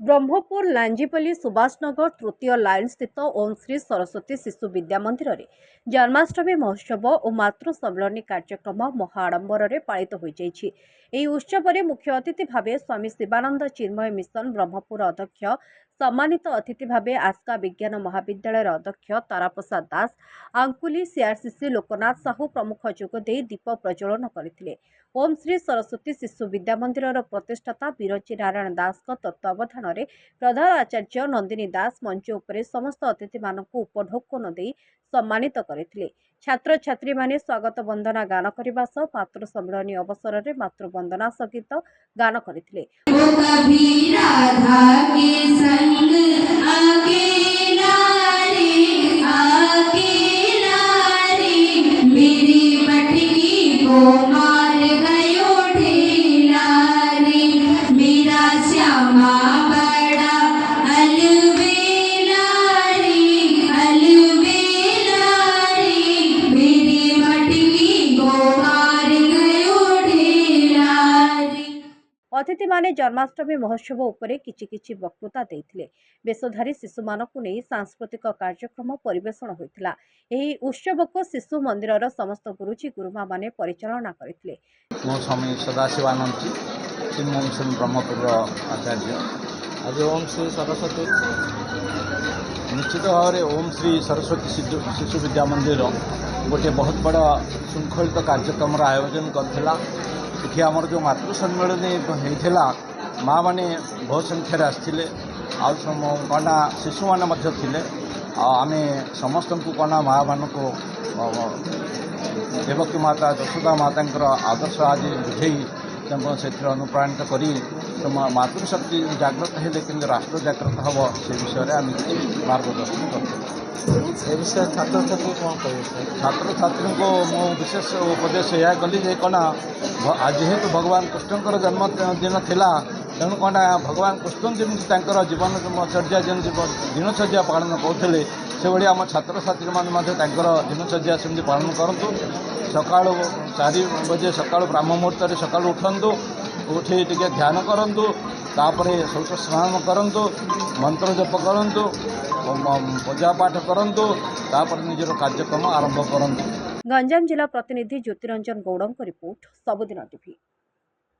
ब्रह्मपुर लांजीपल्ली सुभाषनगर तृतीय लाइन स्थित ओम श्री सरस्वती शिशु विद्या मंदिर में जन्माष्टमी महोत्सव और मातृ सम्मिलनी कार्यक्रम महाआडंबर पालित हो जाइछि। एही उत्सव में मुख्य अतिथि भाव स्वामी शिवानंद चिन्मय मिशन ब्रह्मपुर अध्यक्ष, सम्मानित अतिथि भाव आस्का विज्ञान महाविद्यालय अध्यक्ष ताराप्रसाद दास, आंकुली सीआरसीसी लोकनाथ साहू प्रमुख जोगदे दीप प्रज्वलन करथिले। ओम श्री सरस्वती शिशु विद्या मंदिर प्रतिष्ठाता बिरची नारायण दास तत्वावधान में प्रधान आचार्य नंदिनी दास मंच उपरे समस्त अतिथि मानक उपढौकन दे सम्मानित करथिले। छात्र छात्री माने स्वागत वंदना गान करने सह मातृ सम्मिलनी अवसर में मातृ वंदना संगीत गान करथिले। अतिथि माने जन्माष्टमी महोत्सव उपरे किछि वक्तृता देथिले। बेशधारी शिशु मानकु नै सांस्कृतिक कार्यक्रम परिवेषण होइतिला। एही उत्सव को शिशु मंदिरर समस्त गुरुजी गुरुमा माने परिचालना करथिले। मो स्वामी सदाशिवानंद चिन्मय मिशन ब्रह्मपुर आचार्य। आज ओम श्री सरस्वती निश्चित भाव में ओम श्री सरस्वती शिशु विद्या मंदिर गोटे बहुत बड़ा श्रृंखलित कार्यक्रम आयोजन करथिला। इथे आमर जो मातृ सम्मेलनी होता माँ मैंने बहुत संख्यार आसते कना शिशु मैंने आम समस्त को कना माँ मान को देवकी माता यशोदा माता आदर्श आज बुझे से अनुप्राणित कर मातृशक्ति जागृत है लेकिन राष्ट्र जागृत हम से विषय आम मार्गदर्शन कर विषय छात्र छात्री कौन कहे छात्र छात्री को मो विशेष उपदेश यह कली जे कना आज जेहेतु भगवान कृष्णकर जन्मदिन थिला तेणु कना भगवान कृष्ण जमी जीवनचर्या जमी दिनचर्या पालन करते से भाई आम छात्र छात्री मैंने दिनचर्या सेमती पालन करूँ। सका 4 बजे सका ब्राह्म मुहूर्त सका उठतु उठी टे ध्यान करूँ तापर शौच स्नान करूँ मंत्र जप करूँ पूजा पाठ करूँ तापर निजर कार्यक्रम आरंभ करूँ। गंजाम जिला प्रतिनिधि ज्योतिरंजन गौड़ रिपोर्ट सबुदिन टीवी।